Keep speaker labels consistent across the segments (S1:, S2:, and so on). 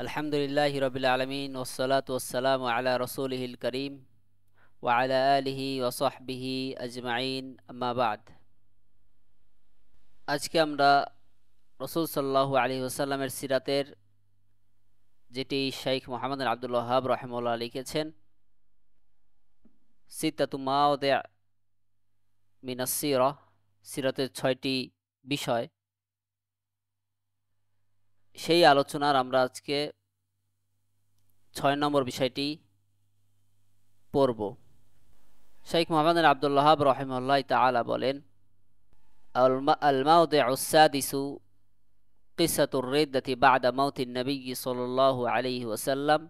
S1: আলহামদুলিল্লাহি রাব্বিল আলামিন ওয়াসসালাতু ওয়াসসালামু আলা রাসূলিহিল কারীম ওয়া আলা আলিহি ওয়া সাহবিহি আজমাইন আম্মা বাদ। আজকে আমরা রাসূল সাল্লাল্লাহু আলাইহি ওয়াসাল্লামের সিরাতের যেটি শাইখ মুহাম্মদ বিন আব্দুল ওয়াহ্হাব রাহিমাহুল্লাহ লিখেছেন, সিত্তাতু মাওদি' মিনাস সিরাহ, সিরাতের 6টি বিষয়, সেই আলোচনার আমরা আজকে 6 নম্বর বিষয়টি পড়ব। শাইখ মুহাম্মদ বিন আব্দুল ওয়াহ্হাব রাহিমাহুল্লাহ তাআলা বলেন, আল মাওদি'উস সাদিসু কিসাতুর রিদ্দাতি বা'দা মাউতিন নবী সাল্লাল্লাহু আলাইহি ওয়াসাল্লাম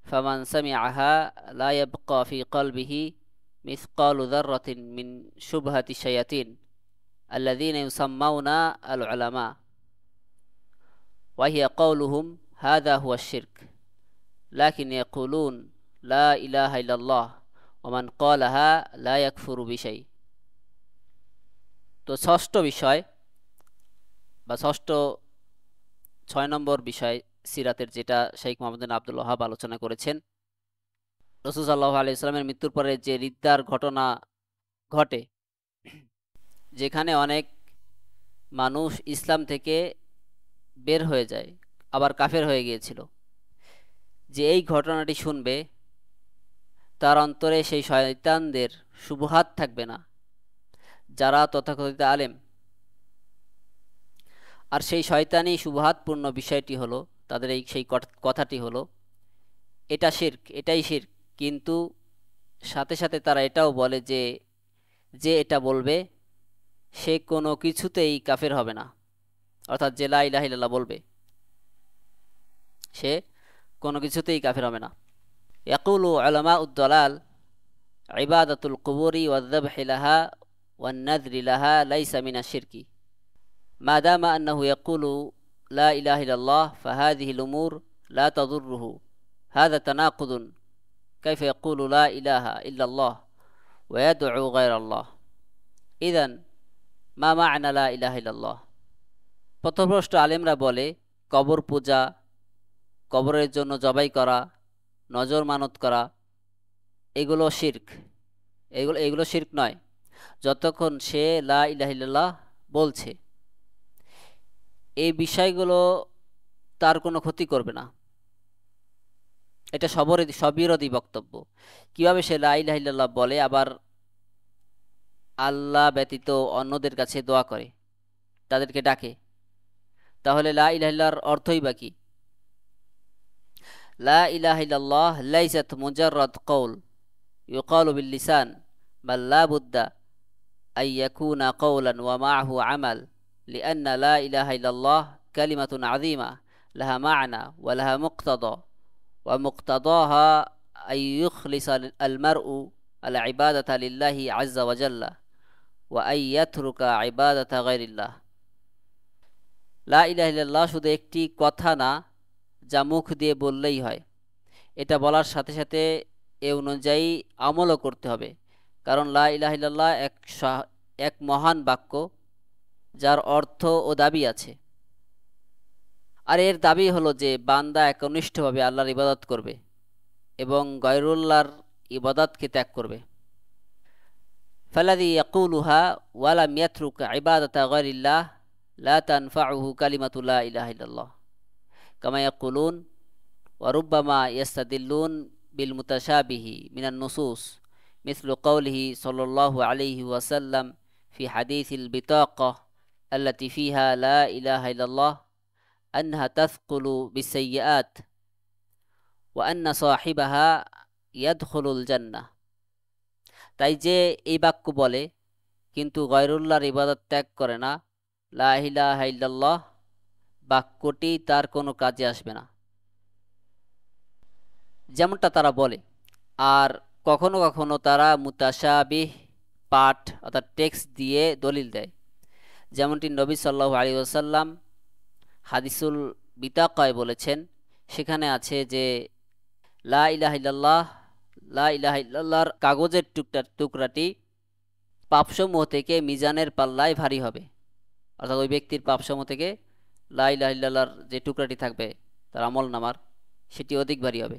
S1: ফামান সামি'আহা লা ইয়াবকা ফি কলবিহি মিসকালু যাররাতিন মিন শুবহাতি শায়াতিন আল্লাযীনা ইউসাম্মাউনা আল উলামা ওয়া হিয়া কাওলুহুম হাযা হুয়া আশ-শিরক লাকিন ইয়াকুলুন লা ইলাহা ইল্লাল্লাহ ওয়া মান ক্বালাহা লা ইয়াকফুরু বিশাই। তো ষষ্ঠ বিষয় বা ষষ্ঠ 6 নম্বর বিষয় সিরাতের, যেটা শাইখ মুহাম্মদ বিন আব্দুল ওয়াহ্হাব আলোচনা করেছেন, রাসূল সাল্লাল্লাহু আলাইহি ওয়াসাল্লামের মৃত্যুর পরে যে রিদ্দার ঘটনা ঘটে, যেখানে অনেক মানুষ ইসলাম থেকে বের হয়ে যায়, আবার কাফের হয়ে গিয়েছিল, যে এই ঘটনাটি শুনবে তার অন্তরে সেই শয়তানদের শুবহাত থাকবে না, যারা তথাকথিত আলেম। আর সেই শয়তানি শুবহাতপূর্ণ বিষয়টি হলো, তাদের সেই কথাটি হলো এটা শিরক, এটাই শিরক। কিন্তু সাথে সাথে তারা এটাও বলে যে যে এটা বলবে সে কোনো কিছুতেই কাফের হবে না, অর্থাৎ যে লা ইলাহা ইল্লাল্লাহ বলবে সে কোনো কিছুতেই কাফের হবে না। ইয়াকুলু উলামাউদ দালাল ইবাদাতুল কুবুরি ওয়ায যাবহি লাহা ওয়ান নাযরি লাহা লাইসা মিনাশ শিরকি মা দামা আন্নাহু ইয়াকুলু লা ইলাহা ইল্লাল্লাহ ফাহাযিহিল উমুর লা তাদুররুহু হাযা তানাকুদুন কাইফা ইয়াকুলু লা ইলাহা ইল্লাল্লাহ ওয়া ইয়াদউ গায়রাল্লাহ ইযান মা মা'না লা ইলাহা ইল্লাল্লাহ। পথভ্রষ্ট আলেমরা বলে কবর পূজা, কবরের জন্য জবাই করা, নজর মানত করা এগুলো শিরক। এগুলো শিরক নয় যতক্ষণ সে লা ইলাহা ইল্লাল্লাহ বলছে। এই বিষয়গুলো তার কোনো ক্ষতি করবে না, এটা সবিরোধী বক্তব্য। কিভাবে সে লা ইলাহা ইল্লাল্লাহ বলে আবার আল্লাহ ব্যতীত অন্যদের কাছে দোয়া করে, তাদেরকে ডাকে, তাহলে লা ইলাহা ইল্লাল্লাহর অর্থই বা কি? লা ইলাহা ইল্লাল্লাহ লাইসাত মুজাররাদ কওল ইউকালু বিল লিসান বাল লা বুদ্দা আন ইয়াকুনা কওলান ওয়া মা'আহু আমাল লিআন্না লা ইলাহা ইল্লাল্লাহ কালিমাতুন আযীমা লাহা মা'না ওয়া লাহা মুক্তাদা ওয়া মুক্তাদাহা আন ইখলিসা আল মার'উ আল ইবাদাতা লিল্লাহি আযজা ওয়া জাল্লা ওয়া আন ইয়াতরুকা ইবাদাতা গায়রিল্লাহ। লা ইলাহা ইল্লাল্লাহ শুধু একটি কথা না যা মুখ দিয়ে বললেই হয়, এটা বলার সাথে সাথে এ অনুযায়ী আমলও করতে হবে। কারণ লা ইলাহা ইল্লাল্লাহ এক মহান বাক্য যার অর্থ ও দাবি আছে। আর এর দাবি হলো যে বান্দা একনিষ্ঠভাবে আল্লাহর ইবাদত করবে এবং গয়রুল্লাহর ইবাদতকে ত্যাগ করবে। ফাল্লাযী ইয়াকুলুহা ওয়া লাম ইয়াতরুক ইবাদাতা গায়রিল্লাহ লা তানফাউহু কালিমাতু লা ইলাহা ইল্লাল্লাহ কামা ইয়াকুলুন ওয়া রুব্বামা ইয়াস্তাদিল্লুন বিল মুতাশাবিহি মিনান নুসুস মিসলু কওলিহি সাল্লাল্লাহু আলাইহি ওয়াসাল্লাম ফি হাদিসিল বিতাকা আল্লাতী ফিহা লা ইলাহা ইল্লাল্লাহ আনহা তাসকুলু বিসসাইয়্যাত ওয়া আন্না সাহিবাহা ইয়াদখুলুল জান্নাহ। তাই যে এই বাক্য বলে কিন্তু গয়রুল্লাহর ইবাদত ত্যাগ করে না, লা ইলাহা ইল্লাল্লাহ বাক্যটি তার কোনো কাজে আসবে না, যেমনটা তারা বলে। আর কখনো কখনো তারা মুতাশাবিহ পাঠ অর্থাৎ টেক্সট দিয়ে দলিল দেয়, যেমনটি নবী সাল্লাল্লাহু আলাইহি ওয়াসাল্লাম হাদিসুল বিতাকায় বলেছেন। সেখানে আছে যে লা ইলাহা ইল্লাল্লাহর কাগজের টুকরাটি পাপসমূহ থেকে মিজানের পাল্লায় ভারী হবে, অর্থাৎ ওই ব্যক্তির পাপসমূহ থেকে লা ইলাহা ইল্লাল্লাহর যে টুকরাটি থাকবে তার আমল নামার, সেটি অধিক ভারী হবে।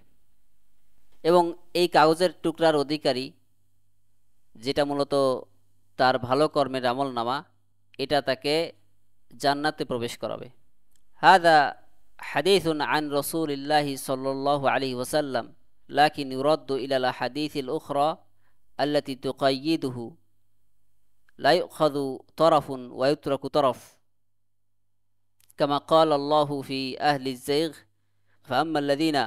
S1: এবং এই কাগজের টুকরার অধিকারী, যেটা মূলত তার ভালো কর্মের আমল নামা, এটা তাকে জান্নাতে প্রবেশ করাবে। হাদা হাদিসুন আন রাসূলিল্লাহি সাল্লাল্লাহু আলাইহি ওয়াসাল্লাম লাকিন ইউরাদ্দু ইলাল হাদিসিল উখরা আল্লাতী তুকাইয়িদুহু লা ইউখাযু তারাফুন ওয়া ইউতরাকু তারাফ কামা ক্বালা আল্লাহু ফি আহলি যায়গ ফাআম্মা আল্লাযীনা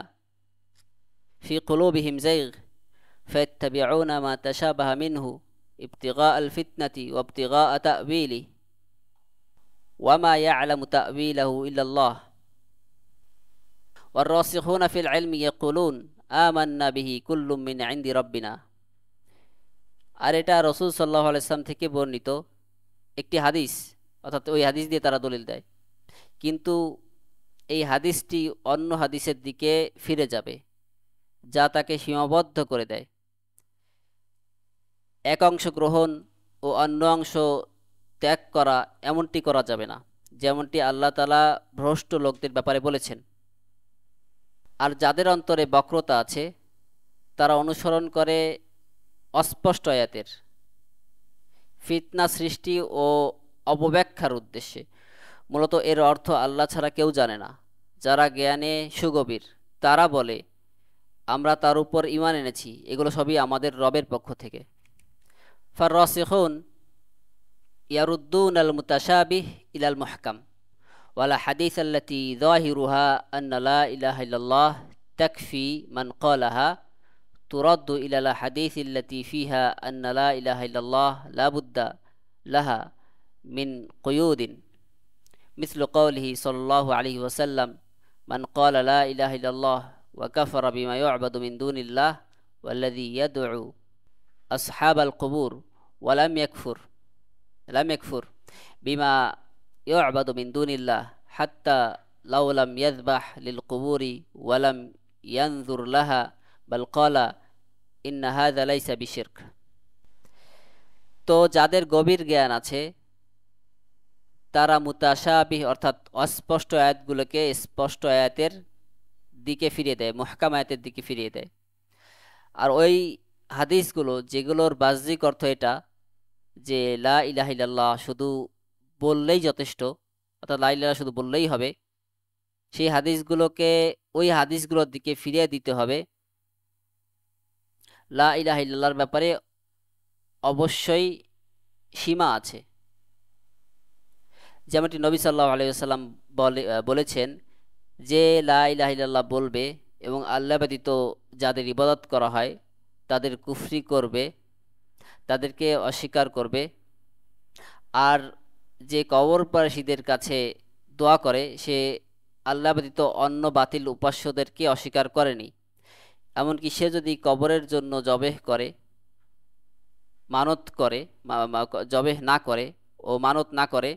S1: ফি কুলুবিহিম যায়গ ফায়াত্তাবিউনা মা তাশাবাহা মিনহু ইবতিগাআল ফিতনাতি ওয়া ইবতিগাআ তা'বীলিহি ওয়া মা ইয়া'লামু তা'বীলাহু ইল্লাল্লাহ والراسخون في العلم يقولون آمنا به كل من عند ربنا। আর এটা রাসূল সাল্লাল্লাহু আলাইহি ওয়াসাল্লাম থেকে বর্ণিত একটি হাদিস, অর্থাৎ ওই হাদিস দিয়ে তারা দলিল দেয়, কিন্তু এই হাদিসটি অন্য হাদিসের দিকে ফিরে যাবে যা তাকে সীমাবদ্ধ করে দেয়। এক অংশ গ্রহণ ও অন্য অংশ ত্যাগ করা, এমনটি করা যাবে না, যেমনটি আল্লাহ তাআলা ভ্রষ্ট লোকদের ব্যাপারে বলেছেন। আর যাদের অন্তরে বক্রতা আছে তারা অনুসরণ করে অস্পষ্ট আয়াতের ফিতনা সৃষ্টি ও অপব্যাখ্যার উদ্দেশ্যে। মূলত এর অর্থ আল্লাহ ছাড়া কেউ জানে না। যারা জ্ঞানে সুগভীর তারা বলে আমরা তার উপর ঈমান এনেছি, এগুলো সবই আমাদের রবের পক্ষ থেকে। ফার-রাসিখুন ইয়ারুদ্দুনাল মুতাশাবিহ ইলাল মুহকাম ওয়ালা হাদিস আল্লাতী যাহিরুহা আন্না লা ইলাহা ইল্লাল্লাহ তাকফি মান ক্বালাহা তুরাদ্দু ইলাল হাদিস আল্লাতী ফিহা আন্না লা ইলাহা ইল্লাল্লাহ লা বুদ্দা লাহা মিন কুয়ুদিন মিসলু কওলিহি সাল্লাল্লাহু আলাইহি ওয়াসাল্লাম মান ক্বালা লা ইলাহা ইল্লাল্লাহ ওয়া কাফারা বিমা ইউ'বাদু মিন দুনিল্লাহ ওয়াল্লাযী ইয়াদ'উ আসহাবাল কুবুর ওয়া লাম ইয়াকফুর বিমা ইউ'বাদু মিন দুনিল্লাহ হাত্তা লাউ লাম ইয়াযবাহ লিল কুবুরি ওয়া লাম ইয়ানযুর লাহা বাল ক্বালা ইন্না হাযা লাইসা বিশিরক। তো যাদের গভীর জ্ঞান আছে তারা মুতাশাবিহ অর্থাৎ অস্পষ্ট আয়াতগুলোকে স্পষ্ট আয়াতের দিকে ফিরিয়ে দেয়, মুহকাম আয়াতের দিকে ফিরিয়ে দেয়। আর ওই হাদিসগুলো যেগুলোর বাহ্যিক অর্থ এটা যে লা ইলাহা ইল্লাল্লাহ শুধু বললেই যথেষ্ট, অর্থাৎ লা ইলাহা শুধু বললেই হবে, সেই হাদিসগুলোকে ওই হাদিসগুলোর দিকে ফিরিয়ে দিতে হবে। লা ইলাহা ইল্লাল্লাহর ব্যাপারে অবশ্যই সীমা আছে, যেমনটি নবী সাল্লাল্লাহু আলাইহি ওয়াসাল্লাম বলেছেন যে লা ইলাহা ইল্লাল্লাহ বলবে এবং আল্লাহ ব্যতীত যাদের ইবাদত করা হয় তাদের কুফরি করবে, তাদেরকে অস্বীকার করবে, আর যে কবরবাসীদের কাছে দোয়া করে সে আল্লাহ ব্যতীত অন্য বাতিল উপাস্যদেরকে অস্বীকার করেনি। এমনকি সে যদি কবরের জন্য জবেহ করে, মানত করে, জবেহ না করে ও মানত না করে,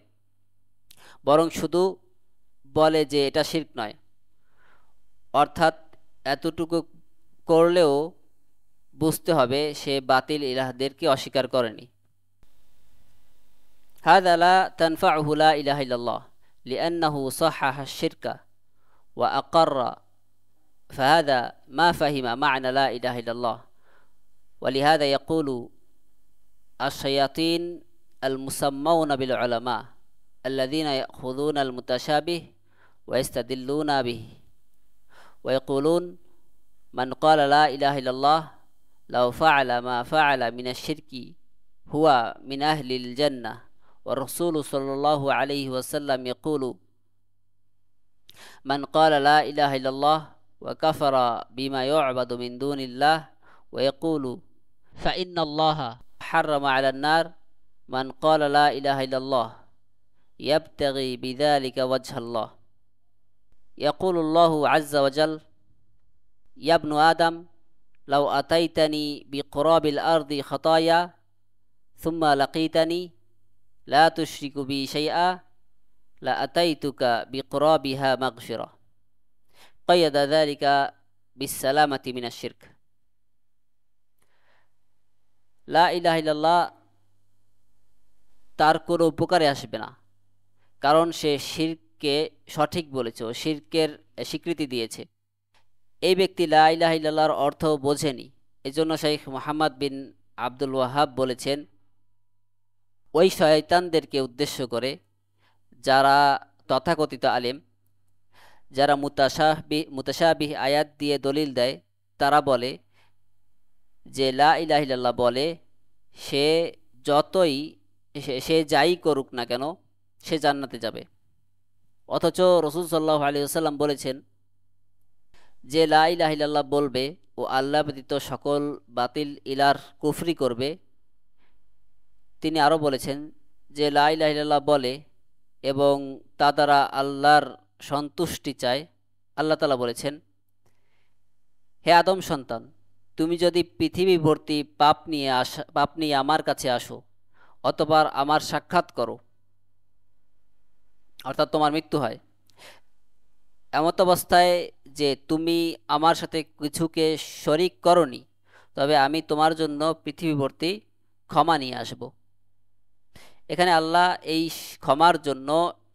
S1: বরং শুধু বলে যে এটা শিরক নয়, অর্থাৎ এতটুকু করলেও বুঝতে হবে সে বাতিল ইলাহদেরকে অস্বীকার করেনি। হাযা লা তানফাউহু লা ইলাহা ইল্লাল্লাহ লিআন্নাহু সাহহাহা আশ-শিরকা ওয়া আকাররা ফাহাযা মা ফাহিমা মা'না লা ইলাহা ইল্লাল্লাহ ওয়া লিহাযা ইয়াকুলু আশ-শায়াতিন আল-মুসাম্মাউনা বিল উলামা আল্লাযীনা ইয়াখুযুনা আল-মুতাশাবিহ ওয়া ইয়াস্তাদিল্লুনা বিহি ওয়া ইয়াকুলুন মান ক্বালা লা ইলাহা ইল্লাল্লাহ লাউ ফা'আলা মা ফা'আলা মিনাশ শিরকি হুয়া মিন আহলিল জান্নাহ ওয়া রাসূলু সাল্লাল্লাহু আলাইহি ওয়াসাল্লাম ইয়াকুলু মান ক্বালা লা ইলাহা ইল্লাল্লাহ ওয়া কাফারা বিমা ইউ'বাদু মিন দুনিল্লাহ ওয়া ইয়াকুলু ফা ইন্নাল্লাহা হাররামা আলান নার মান ক্বালা লা ইলাহা ইল্লাল্লাহ ইয়াবতাগি বিযালিকা ওয়াজহাল্লাহ। ইয়াকুলু আল্লাহু আযজা ওয়া জাল ইয়া ইবনু আদম লাউ আতাইতানি বিকুরাবিল আরদি খাতায়া সুম্মা লাকিতানি লা তুশরিকু বি শাইআ লা আতাইতুকা বিকুরাবিহা মাগফিরা কাইয়াদা যালিকা বিসসালামাতি মিনাশ শিরক। লা ইলাহা ইল্লাল্লাহ তার কোনো উপকারে আসবে না, কারণ সে শিরক শিরককে সঠিক বলেছে ও শিরকের স্বীকৃতি দিয়েছে। এই ব্যক্তি লা ইলাহা ইল্লাল্লাহর অর্থ বোঝেনি। এজন্য শাইখ মুহাম্মদ বিন আব্দুল ওয়াহাব বলেছেন, ওই শয়তানদেরকে উদ্দেশ্য করে যারা তথাকথিত আলেম, যারা মুতাশাবিহ আয়াত দিয়ে দলিল দেয়, তারা বলে যে লা ইলাহা ইল্লাল্লাহ বলে সে যতই সে যাই করুক না কেন সে জান্নাতে যাবে। অথচ রাসূল সাল্লাল্লাহু আলাইহি ওয়াসাল্লাম বলেছেন যে লা ইলাহা ইল্লাল্লাহ বলবে ও আল্লাহ ব্যতীত সকল বাতিল ইলার কুফরি করবে। তিনি আরও বলেছেন যে লা ইলাহা ইল্লাল্লাহ বলে এবং তা দ্বারা আল্লাহর সন্তুষ্টি চায়। আল্লাহ তাআলা বলেছেন, হে আদম সন্তান, তুমি যদি পৃথিবী ভর্তি পাপ নিয়ে আমার কাছে আসো অতঃপর আমার সাক্ষাৎ করো, অর্থাৎ তোমার মৃত্যু হয়, এমত অবস্থায় যে তুমি আমার সাথে কিছুকে শরিক করনি, তবে আমি তোমার জন্য পৃথিবী ভর্তি ক্ষমা নিয়ে আসব। এখানে আল্লাহ এই ক্ষমার জন্য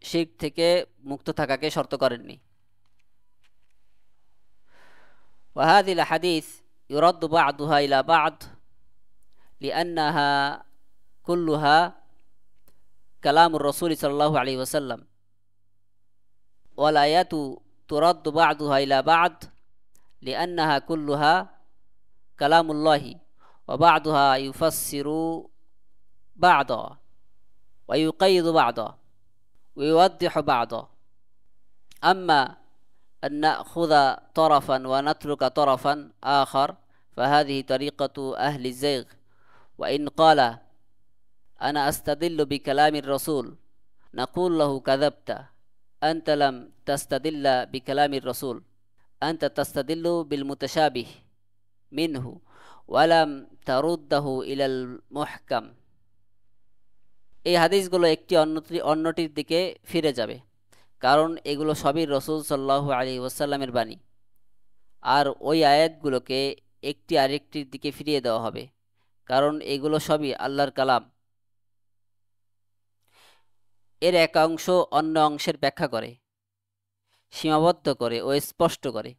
S1: শিরক থেকে মুক্ত থাকাকে শর্ত করেননি। وهذه الأحاديث يرد بعضها إلى بعض لأنها كلها كلام الرسول صلى الله عليه وسلم، والآيات ترد بعضها إلى بعض لأنها كلها كلام الله، وبعضها يفسر بعضا ويقيد بعضا ويوضح بعضا. أما أن نأخذ طرفا ونترك طرفا آخر فهذه طريقة أهل الزيغ. وإن قال أنا أستدل بكلام الرسول نقول له كذبت، أنت لم تستدل بكلام الرسول، أنت تستدل بالمتشابه منه ولم ترده إلى المحكم. এই হাদিসগুলো একটি অন্যটির দিকে ফিরে যাবে, কারণ এগুলো সবই রাসূল সাল্লাল্লাহু আলাইহি ওয়াসাল্লামের বাণী, আর ওই আয়াতগুলোকে একটি আরেকটির দিকে ফিরিয়ে দেওয়া হবে, কারণ এগুলো সবই আল্লাহর কালাম। এর এক অংশ অন্য অংশের ব্যাখ্যা করে, সীমাবদ্ধ করে ও স্পষ্ট করে,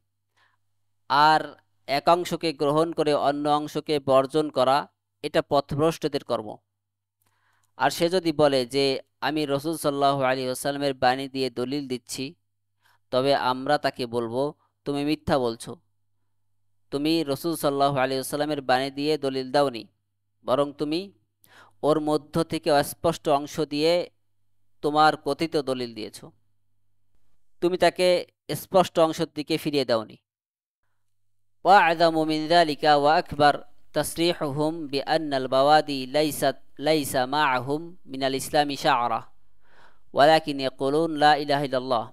S1: আর এক অংশকে গ্রহণ করে অন্য অংশকে বর্জন করা এটা পথভ্রষ্টদের কর্ম। আর সে যদি বলে যে আমি রাসূল সাল্লাল্লাহু আলাইহি ওয়াসাল্লামের বাণী দিয়ে দলিল দিচ্ছি, তবে আমরা তাকে বলবো তুমি মিথ্যা বলছো, তুমি রাসূল সাল্লাল্লাহু আলাইহি ওয়াসাল্লামের বাণী দিয়ে দলিল দাওনি, বরং তুমি ওর মধ্য থেকে অস্পষ্ট অংশ দিয়ে তোমার কথিত দলিল দিয়েছ, তুমি তাকে স্পষ্ট অংশের দিকে ফিরিয়ে দাওনি। وأعظم من ذلك وأكبر تصريحهم بأن البوادي ليس معهم من الإسلام شعرة ولكن يقولون لا إله إلا الله।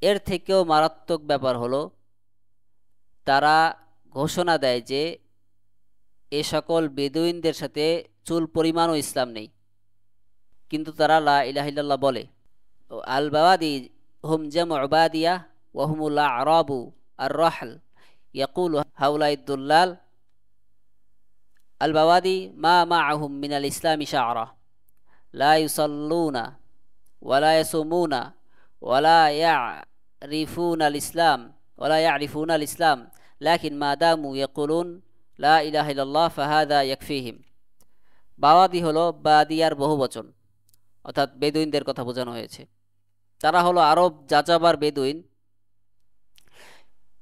S1: এর থেকেও মারাত্মক ব্যাপার হলো তারা ঘোষণা দেয় যে এ সকল বেদুইনদের সাথে চুল পরিমাণও ইসলাম নেই, কিন্তু তারা লা ইলাহা ইল্লাল্লাহ বলে। আল বাওয়াদি হুম জামউ বাদিয়া ওয়া হুমুল আরাবু আর রাহল ইয়াকুলু হাউলাই দুল্লাল। আল বাওয়াদি মা মাআহুম মিনাল ইসলামি শা'রা লা ইউসাল্লুনা ওয়া লা ইয়াসুমুনা ওয়া লা ইয়ারিফুনা আল ইসলাম ওয়া লা ইয়ারিফুনা আল ইসলাম লাকিন মা দামু ইয়াকুলুন লা ইলাহা ইল্লাল্লাহ ফাহাদা ইয়াকফিহিম। বাওয়াদি হলো বাদিয়ার বহুবচন, অর্থাৎ বেদুইনদের কথা বোঝানো হয়েছে। তারা হলো আরব যাযাবার বেদুইন।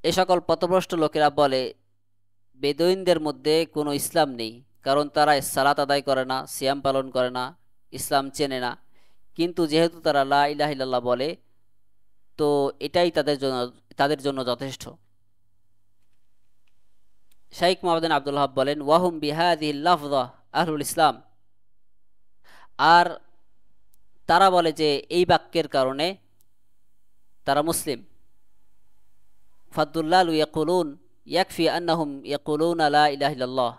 S1: এ সকল পথভ্রষ্ট লোকেরা বলে বেদুইনদের মধ্যে কোনো ইসলাম নেই, কারণ তারা সালাত আদায় করে না, সিয়াম পালন করে না, ইসলাম চেনে না। কিন্তু যেহেতু তারা লা ইলাহা ইল্লাল্লাহ বলে, তো এটাই তাদের জন্য যথেষ্ট। শাইখ মুহাম্মদ বিন আব্দুল ওয়াহাব বলেন, ওয়াহুম বিহাদিহিল লাফযা আহলুল ইসলাম। আর তারা বলে যে এই বাক্যের কারণে তারা মুসলিম। ফাদুল্লালু ইয়াকুলুন ইয়াকফি আন্নাহুম ইয়াকুলুনা লা ইলাহা ইল্লাল্লাহ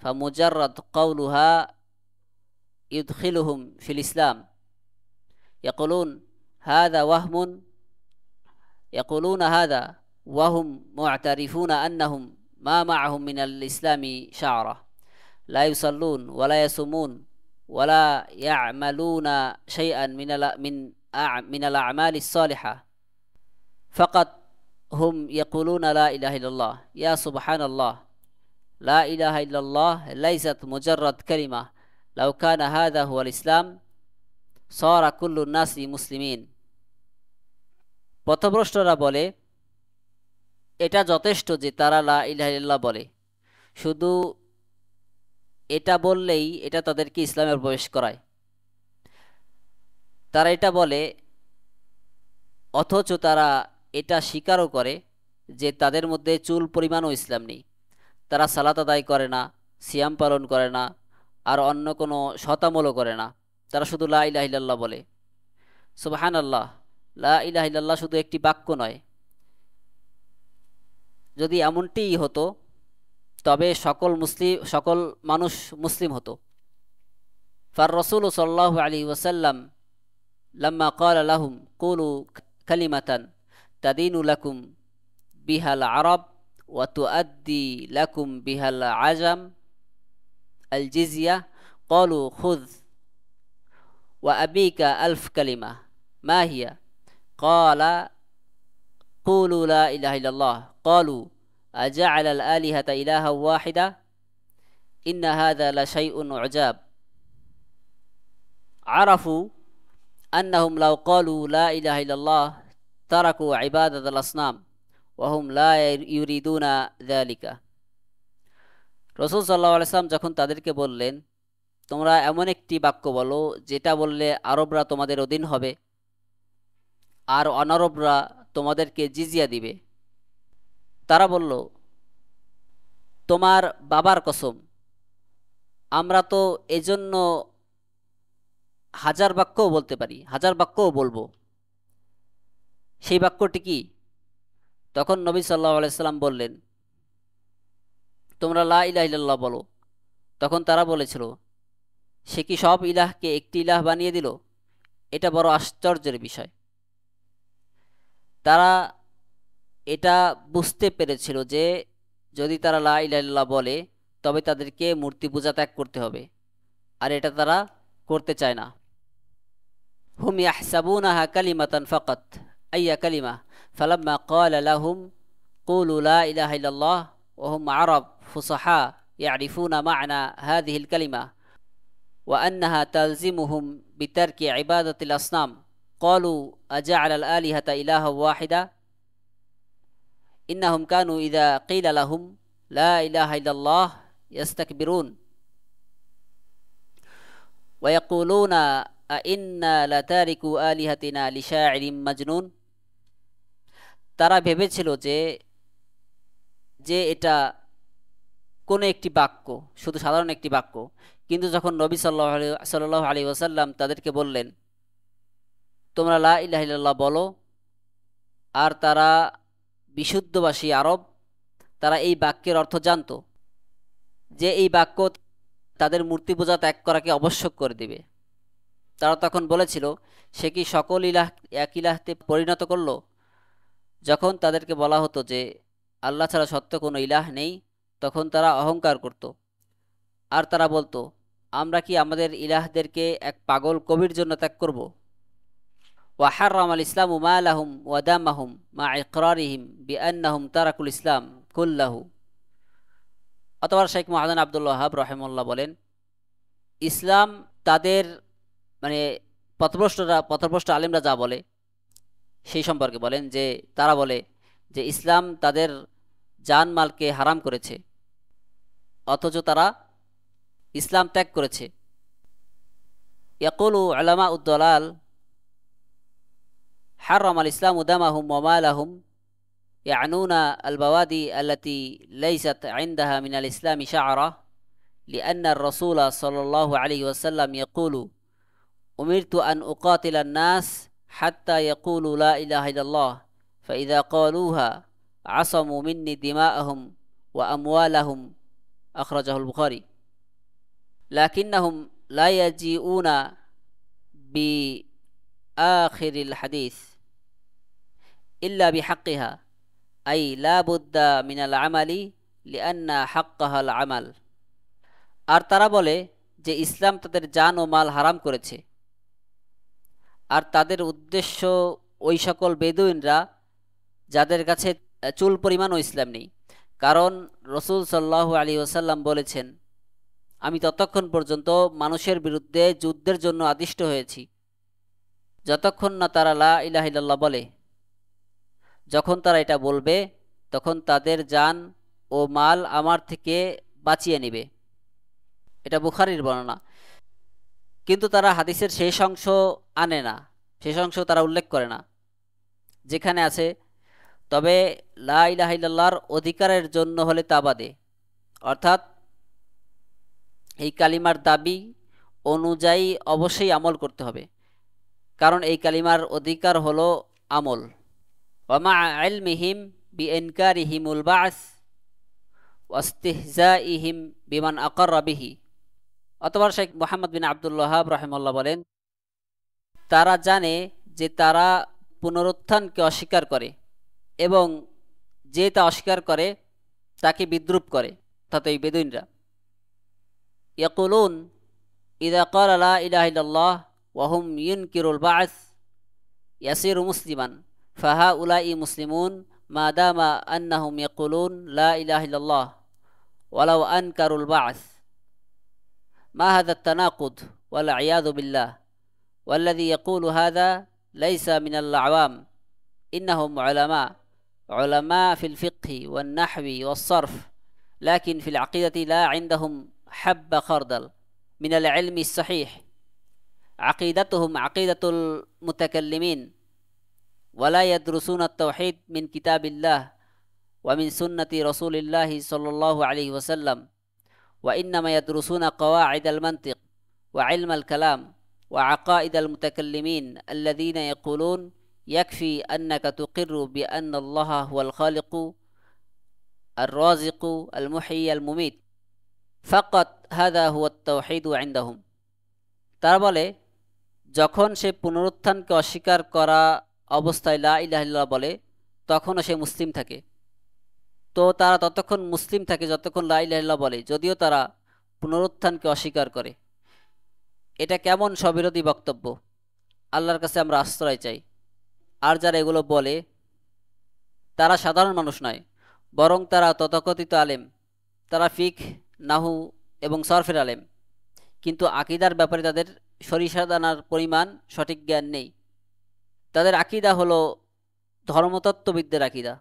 S1: ফামুজাররাদ কাওলুহা ইউদখিলুহুম ফিল ইসলাম। ইয়াকুলুন হাযা ওয়াহমুন ইয়াকুলুনা হাযা ওয়াহুম মু'তারিফুনা আন্নাহুম মা মা'আহুম মিনাল ইসলামি শা'রা লা ইউসাল্লুন ওয়া লা ইয়াসুমুন ওয়া লা ইয়া'মালুনা শাইআন মিন মিনাল আমালিস সালিহা ফাকাত হুম ইয়াকুলুনা লা ইলাহা ইল্লাল্লাহ ইয়া সুবহানাল্লাহ লা ইলাহা ইল্লাল্লাহ লাইসাত মুজাররাদ কালিমা লাউ কানা হাযা হুয়াল ইসলাম সারা কুল্লুন নাসি মুসলিমিন। পথভ্রষ্টরা বলে এটা যথেষ্ট যে তারা লা ইলাহা ইল্লাল্লাহ বলে, শুধু এটা বললেই এটা তাদেরকে ইসলামে প্রবেশ করায়। তারা এটা বলে অথচ তারা এটা স্বীকারও করে যে তাদের মধ্যে চুল পরিমাণও ইসলাম নেই। তারা সালাত আদায় করে না, সিয়াম পালন করে না, আর অন্য কোনো শতামলও করে না। তারা শুধু লা ইলাহা ইল্লাল্লাহ বলে। সুবহানাল্লাহ, লা ইলাহা ইল্লাল্লাহ শুধু একটি বাক্য নয়। যদি এমনটিই হতো তবে সকল মানুষ মুসলিম হতো। ফার রাসূল সাল্লাল্লাহু আলাইহি ওয়াসাল্লাম লাম্মা ক্বালা লাহুম কুলু কালিমাতান তাদিনু লাকুম বিহাল আরব ওয়া তুআদ্দি লাকুম বিহাল আজাম আল জিজিয়া ক্বালু খুয ওয়া আবিকা আলফ কালিমা মা হিয়া ক্বালা কুলু লা ইলাহা ইল্লাল্লাহ ক্বালু আজআলা আল আলিহাতা ইলাহা ওয়াহিদা ইন্না হাযা লা শাইউন উজাব আরাফু আন্নাহুম লাউ ক্বালু লা ইলাহা ইল্লাল্লাহ তারাকু ইবাদাতাল আসনাম ওয়া হুম লা ইউরিদুনা যালিকা। রাসূল সাল্লাল্লাহু আলাইহি ওয়াসাল্লাম যখন তাদেরকে বললেন, তোমরা এমন একটি বাক্য বলো যেটা বললে আরবরা তোমাদের অধীন হবে আর অনারবরা তোমাদেরকে জিজিয়া দিবে। তারা বলল, তোমার বাবার কসম, আমরা তো এজন্য হাজার বাক্যও বলতে পারি, হাজার বাক্যও বলবো। সেই বাক্যটি কি? তখন নবী সাল্লাল্লাহু আলাইহি সাল্লাম বললেন, তোমরা লা ইলাহা ইল্লাল্লাহ বলো। তখন তারা বলেছিল, সে কি সব ইলাহকে একটি ইলাহ বানিয়ে দিল? এটা বড় আশ্চর্যের বিষয়। তারা এটা বুঝতে পেরেছিল যে যদি তারা লা ইলাহা ইল্লাল্লাহ বলে তবে তাদেরকে মূর্তি পূজা ত্যাগ করতে হবে, আর এটা তারা করতে চায় না। হুম ইয়াহসাবুনাহা কালিমাতান ফাকাত আইয়া কালিমা ফালাম্মা ক্বালা লাহুম কুলু লা ইলাহা ইল্লাল্লাহ ওয়া হুম আরব ফুসাহা ইয়ারিফুনা মা'না হাযিহিল কালিমা ওয়া আন্নাহা তালজিমুহুম বিতারকি ইবাদাতিল আসনাম ক্বালু আজআলা আল আলিহাতা ইলাহা ওয়াহিদা ইন্নাহুম কানু ইযা ক্বিলা লাহুম লা ইলাহা ইল্লাল্লাহ ইস্তাকবিরুন ওয়া ইয়াকুলুনা আইন্না লাতারিকু আলিহাতিনা লিশা'iরিম মাজনুন। তারা ভেবেছিল যে এটা কোনো একটি বাক্য, শুধু সাধারণ একটি বাক্য। কিন্তু যখন নবী সাল্লাল্লাহু আলাইহি ওয়াসাল্লাম তাদেরকে বললেন, তোমরা লা ইলাহা ইল্লাল্লাহ বলো, আর তারা বিশুদ্ধভাষী আরব, তারা এই বাক্যের অর্থ জানত যে এই বাক্য তাদের মূর্তি পূজা ত্যাগ করাকে আবশ্যক করে দিবে। তারা তখন বলেছিল, সে কি সকল ইলাহ এক ইলাহতে পরিণত করল? যখন তাদেরকে বলা হতো যে আল্লাহ ছাড়া সত্য কোনো ইলাহ নেই, তখন তারা অহংকার করত। আর তারা বলতো, আমরা কি আমাদের ইলাহদেরকে এক পাগল কবির জন্য ত্যাগ করব? ওয়া হাররামাল ইসলামু মা লাহুম ওয়া দামাহুম মা ইকরারিহিম বিআন্নাহুম তারাকুল ইসলাম কুল্লাহু। অতঃপর শেখ মুহাম্মদ আব্দুল ওয়াহাব রাহিমাহুল্লাহ বলেন, ইসলাম তাদের মানে পথভ্রষ্ট আলেমরা যা বলে সেই সম্পর্কে বলেন যে তারা বলে যে ইসলাম তাদের জানমালকে হারাম করেছে, অথচ তারা ইসলাম ত্যাগ করেছে। ইয়াকুলু উলামা উদ-দালাল হারামাল ইসলামু দামাহুম ওয়া মালাহুম ইয়ানুনা আল বাওয়াদি আল্লাতী লাইসাত ইনদাহা মিনাল ইসলামি শা'রা লিআন্না আর-রাসূল সাল্লাল্লাহু আলাইহি ওয়াসাল্লাম ইয়াকুলু উমিরতু আন উকাতিলা আন-নাস হাত্তা ইয়াকুলু লা ইলাহা ইল্লাল্লাহ ফাইযা ক্বালুহা আসামু মিন্নি দিমাআহুম ওয়া আমওয়ালাহুম আখরাজাহুল বুখারী লাকিন্নাহুম লা ইয়াজিউনা বি আখিরিল হাদিস ইল্লা বিহাক্কিহা আই লা বুদ্দা মিনাল আমালি লিআন্না হাক্কাহাল আমাল। আর তারা বলে যে ইসলাম তাদের জান ও মাল হারাম করেছে, আর তাদের উদ্দেশ্য ওই সকল বেদুইনরা যাদের কাছে চুল পরিমাণও ইসলাম নেই। কারণ রসুল সাল্লাল্লাহু আলাইহি ওয়াসাল্লাম বলেছেন, আমি ততক্ষণ পর্যন্ত মানুষের বিরুদ্ধে যুদ্ধের জন্য আদিষ্ট হয়েছি যতক্ষণ না তারা লা ইলাহা ইল্লাল্লাহ বলে। যখন তারা এটা বলবে তখন তাদের জান ও মাল আমার থেকে বাঁচিয়ে নেবে। এটা বুখারীর বর্ণনা। কিন্তু তারা হাদিসের শেষ অংশ আনে না, শেষ অংশ তারা উল্লেখ করে না, যেখানে আছে তবে লা ইলাহা ইল্লাল্লাহর অধিকারের জন্য হলে তা বাদে, অর্থাৎ এই কালিমার দাবি অনুযায়ী অবশ্যই আমল করতে হবে, কারণ এই কালিমার অধিকার হলো আমল। ওয়া ইলমিহিম বিইনকারিহিমুল বা'স ওয়াস্তিহজাইহিম বিমান আকাররা বিহি। অতঃপর শেখ মুহাম্মদ বিন আব্দুল ওয়াহাব রাহিমাহুল্লাহ বলেন, তারা জানে যে তারা পুনরুত্থানকে অস্বীকার করে এবং যে তা অস্বীকার করে তাকে বিদ্রূপ করে, অর্থাৎ এই বেদুইনরা। ইয়াকুলুন ইযা ক্বালা লা ইলাহা ইল্লাল্লাহ ওয়া হুম ইউনকিরুল বা'স ইয়াসিরু মুসলিমান ফাহাউলাই মুসলিমুন মা দামা আন্নাহুম ইয়াকুলুন লা ইলাহা ইল্লাল্লাহ ওয়ালাউ আনকারুল বা'স মা হাযা আত-তানাকুদ ওয়াল ইয়াযু বিল্লাহ ওয়াল্লাযী ইয়াকুলু হাযা লাইসা মিনাল আওয়াম ইন্নাহুম উলামা ফিল ফিকহি ওয়ান নাহবি ওয়াস সারফ লাকিন ফিল আকিদাতি লা ইনদাহুম হাব্বা খারদাল মিনাল ইলমি সহিহ আকিদাতুহুম আকিদাতুল মুতাকাল্লিমিন ওয়ালা ইয়াদরুসুনা আত-তাওহীদ মিন কিতাবিল্লাহ ওয়া মিন সুন্নতি রাসূলিল্লাহি সাল্লাল্লাহু আলাইহি ওয়াসাল্লাম ওয়া ইন্নামা ইয়াদরুসুনা কওয়াইদাল মানতিক ওয়া ইলমাল কালাম ওয়া আকাইদাল মুতাকাল্লিমিন আল্লাযীনা ইয়াকুলুন ইয়াকফি আন্নাকা তুকিরু বিআন্নাল্লাহা হুয়াল খালিকু আর রাযিকু আল মুহয়্যি আল মুমীত ফাকাত হাযা হুয়া আত-তাওহীদু ইনদাহুম। তারা বলে, যখন সে পুনরুত্থানকে অস্বীকার করা অবস্থায় লা ইলাহা ইল্লাল্লাহ বলে তখনও সে মুসলিম থাকে। তো তারা ততক্ষণ মুসলিম থাকে যতক্ষণ লা ইলাহা ইল্লাল্লাহ বলে, যদিও তারা পুনরুত্থানকে অস্বীকার করে। এটা কেমন স্ববিরোধী বক্তব্য! আল্লাহর কাছে আমরা আশ্রয় চাই। আর যারা এগুলো বলে তারা সাধারণ মানুষ নয়, বরং তারা তথাকথিত আলেম। তারা ফিকহ, নাহু এবং সরফের আলেম, কিন্তু আকীদার ব্যাপারে তাদের সরিষাদানার পরিমাণ সঠিক জ্ঞান নেই। তাদের আকীদা হলো ধর্মতত্ত্ববিদদের আকীদা।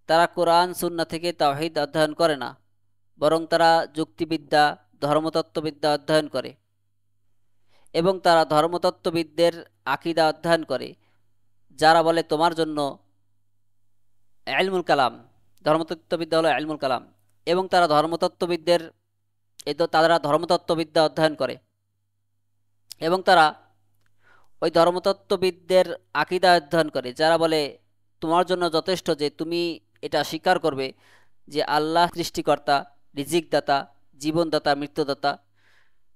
S1: তারা কোরআন সুন্নাহ থেকে তাওহীদ অধ্যয়ন করে না, বরং তারা যুক্তিবিদ্যা, ধর্মতত্ত্ববিদ্যা অধ্যয়ন করে এবং তারা ধর্মতত্ত্ববিদদের আকীদা অধ্যয়ন করে যারা বলে তোমার জন্য ইলমুল কালাম, ধর্মতত্ত্ববিদ্যা হলো ইলমুল কালাম, এবং তারা ধর্মতত্ত্ববিদ্যা অধ্যয়ন করে এবং তারা ওই ধর্মতত্ত্ববিদদের আকীদা অধ্যয়ন করে যারা বলে তোমার জন্য যথেষ্ট যে তুমি এটা স্বীকার করবে যে আল্লাহ সৃষ্টিকর্তা, রিজিকদাতা, জীবনদাতা, মৃত্যুদাতা।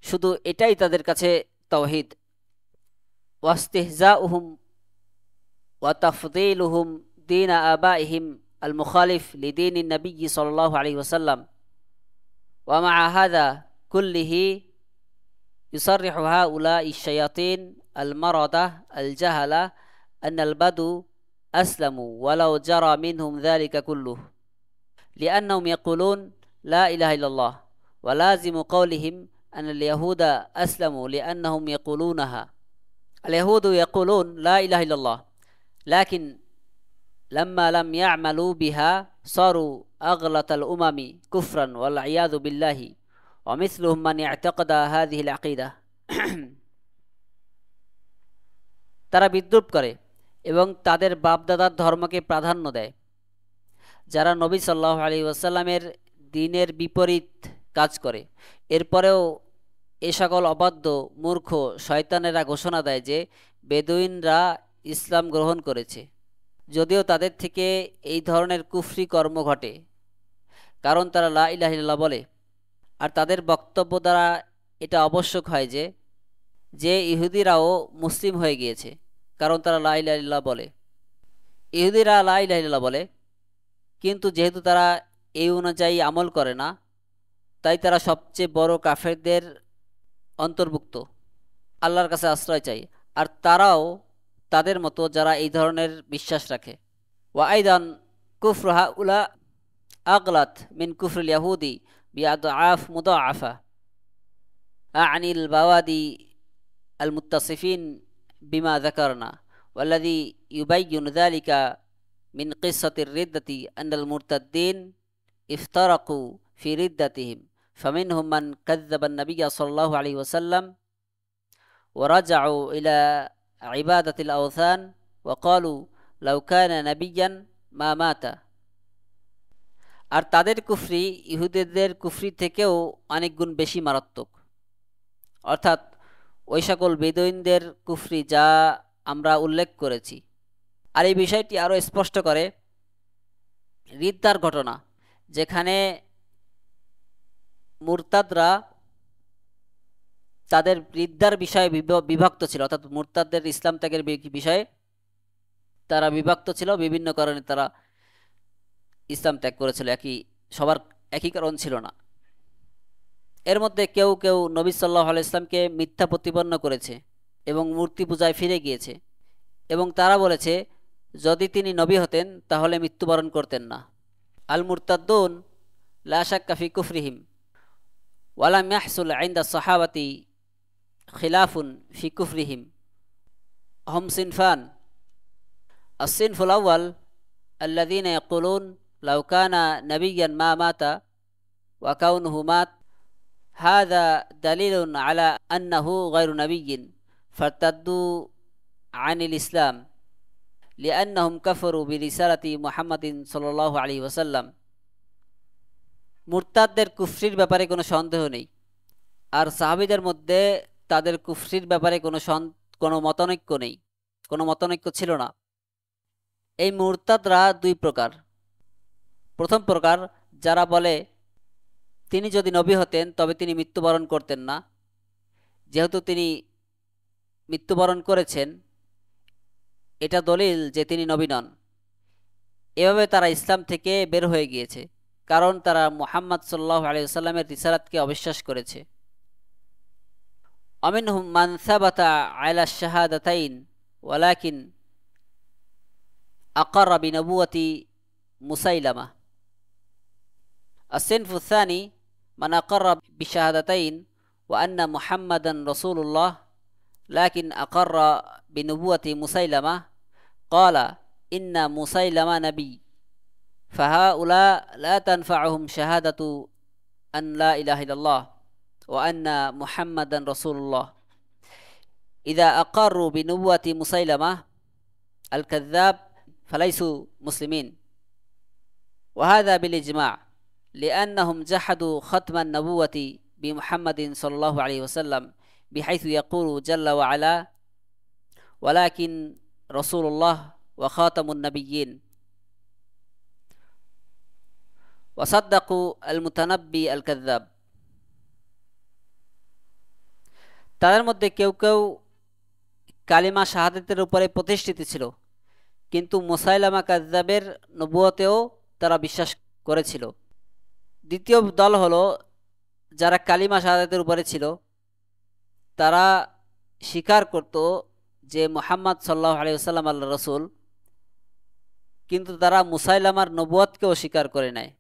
S1: শুধু এটাই তাদের কাছে তাওহীদ। ওয়াস্তিহজাউহুম ওয়া তাফদীলুহুম দীন আবাইহিম আল মুখালিফ লিদীনিন নবী সাল্লাল্লাহু আলাইহি ওয়াসাল্লাম ওয়া মা হাযা কুল্লিহি ইউসাররিহু হাউলাই শায়াতিন আল মারাদা আল জাহালা আন্নাল বাদু আসলামু ওয়ালাউ জারা মিনহুম যালিকা কুল্লুহু লিআন্নাহুম ইয়াকুলুন লা ইলাহা ইল্লাল্লাহ ওয়া লাযিমু কওলিহিম আনাল ইয়াহুদা আসলামু লিআন্নাহুম ইয়াকুলুনাহা। আল ইয়াহুদু ইয়াকুলুন লা ইলাহা ইল্লাল্লাহ লাকিন লাম্মা লাম ইয়া'মালু বিহা সারু আগলাতাল উমামি কুফরান ওয়াল ইয়াযু বিল্লাহি ওয়া মিসলুহুম মান ই'তাকাদা হাযিহিল আকীদা। তারা বিদ্রূপ করে এবং তাদের বাপদাদার ধর্মকে প্রাধান্য দেয়। যারা নবী সাল্লাল্লাহু আলাইহি ওয়াসাল্লামের দ্বীনের বিপরীত কাজ করে, এরপরেও এ সকল অবাধ্য মূর্খ শয়তানেরা ঘোষণা দেয় যে বেদুইনরা ইসলাম গ্রহণ করেছে, যদিও তাদের থেকে এই ধরনের কুফরি কর্ম ঘটে, কারণ তারা লা ইলাহা ইল্লাল্লাহ বলে। আর তাদের বক্তব্য দ্বারা এটা আবশ্যক হয় যে ইহুদিরাও মুসলিম হয়ে গিয়েছে, কারণ তারা লা ইলাহা ইল্লাল্লাহ বলে। ইহুদিরা লা ইলাহা ইল্লাল্লাহ বলে, কিন্তু যেহেতু তারা এই অনুযায়ী আমল করে না, তাই তারা সবচেয়ে বড় কাফেরদের অন্তর্ভুক্ত। আল্লাহর কাছে আশ্রয় চাই। আর তারাও তাদের মতো যারা এই ধরনের বিশ্বাস রাখে। ওয়া আইদান কুফরু হাউলা আগলাত মিন কুফরিল ইয়াহুদি বিআদআফ মুদাআফা আনিল বাওয়াদি আল মুত্তাসিফিন বিমা যাকারনা ওয়াল্লাযী ইউবাইয়িনু যালিকা মিন কিসসাতির রিদ্দাতি আন্নাল মুরতাদ্দিন ইফতারাকু ফি রিদ্দাতিহিম ফামিনহুম মান কাযযাবা আন-নাবিয়্য সাল্লাল্লাহু আলাইহি ওয়াসাল্লাম ورجعوا إلى عبادة الأوثان وقالوا لو كان نبيا ما مات। আর তাদের কুফরি ইহুদিদের কুফরি থেকেও অনেক গুণ বেশি মারাত্মক, অর্থাৎ ওই সকল বেদুইনদের কুফরি যা আমরা উল্লেখ করেছি। আর এই বিষয়টি আরও স্পষ্ট করে রিদ্দার ঘটনা, যেখানে মুরতাদরা তাদের রিদ্দার বিষয়ে বিভক্ত ছিল, অর্থাৎ মুরতাদদের ইসলাম ত্যাগের বিষয়ে তারা বিভক্ত ছিল, বিভিন্ন কারণে তারা ইসলাম ত্যাগ করেছিল, সবার একই কারণ ছিল না। এর মধ্যে কেউ কেউ নবী সাল্লাল্লাহু আলাইহি ইসলামকে মিথ্যা প্রতিপন্ন করেছে এবং মূর্তি পূজায় ফিরে গিয়েছে, এবং তারা বলেছে যদি তিনি নবী হতেন তাহলে মৃত্যুবরণ করতেন না। আল মুরতাদ্দুন লা শাক্কা ফি কুফরিহিম ওয়ালাম ইয়াহসুল ইনদা সাহাবাতি খিলাফুন ফি কুফরিহিম হুম সিনফান। আস-সিনফুল আউয়াল আল্লাযীনা ইয়াকুলুন লাউ কানা নাবিয়্যান মা মাতা ওয়া কাউনুহু মাত হাযা দালিলুন আলা আন্নাহু গায়রু নাবিয়্যিন ফারতাদ্দু আনিল ইসলাম লিআন্নাহুম কাফারু বিরিসালাতি মুহাম্মাদিন সাল্লাল্লাহু আলাইহি ওয়াসাল্লাম। মুরতাদদের কুফরির ব্যাপারে কোনো সন্দেহ নেই, আর সাহাবীদের মধ্যে তাদের কুফরির ব্যাপারে কোনো মতানৈক্য নেই, কোনো মতানৈক্য ছিল না। এই মুরতাদরা দুই প্রকার। প্রথম প্রকার যারা বলে তিনি যদি নবী হতেন তবে তিনি মৃত্যুবরণ করতেন না, যেহেতু তিনি মৃত্যুবরণ করেছেন এটা দলিল যে তিনি নবী নন। এভাবে তারা ইসলাম থেকে বের হয়ে গিয়েছে, কারণ তারা মুহাম্মদ সাল্লাল্লাহু আলাইহি ওয়াসাল্লামের রিসালাতকে অবিশ্বাস করেছে। আমিনহুম মান সাবাতা আলা শাহাদাতাইন ওয়ালাকিন আকাররা বিনবুওয়াতি মুসাইলামা। الصنف الثاني من أقر بشهادتين وأن محمدا رسول الله لكن أقر بنبوة مسيلمة قال إن مسيلمة نبي فهؤلاء لا تنفعهم شهادة أن لا إله إلا الله وأن محمدا رسول الله إذا أقروا بنبوة مسيلمة الكذاب فليسوا مسلمين، وهذا بالإجماع لأنهم جحدوا ختم النبوة بمحمد صلى الله عليه وسلم بحيث يقول جل وعلا ولكن رسول الله وخاتم النبيين، وصدقوا المتنبي الكذاب। তাদের মধ্যে কেউ কেউ কালিমা শাহাদাতের উপরে প্রতিষ্ঠিত ছিল, কিন্তু মুসাইলামা কাযযাবের নবুয়তেও তারা বিশ্বাস করেছিল। দ্বিতীয় দল হলো যারা কালিমা শাহাদাতের উপরে ছিল, তারা স্বীকার করত যে মুহাম্মদ সাল্লাল্লাহু আলাইহি ওয়াসাল্লাম আল্লাহর রাসূল, কিন্তু তারা মুসাইলামার নবুয়তকেও স্বীকার করে নেয়।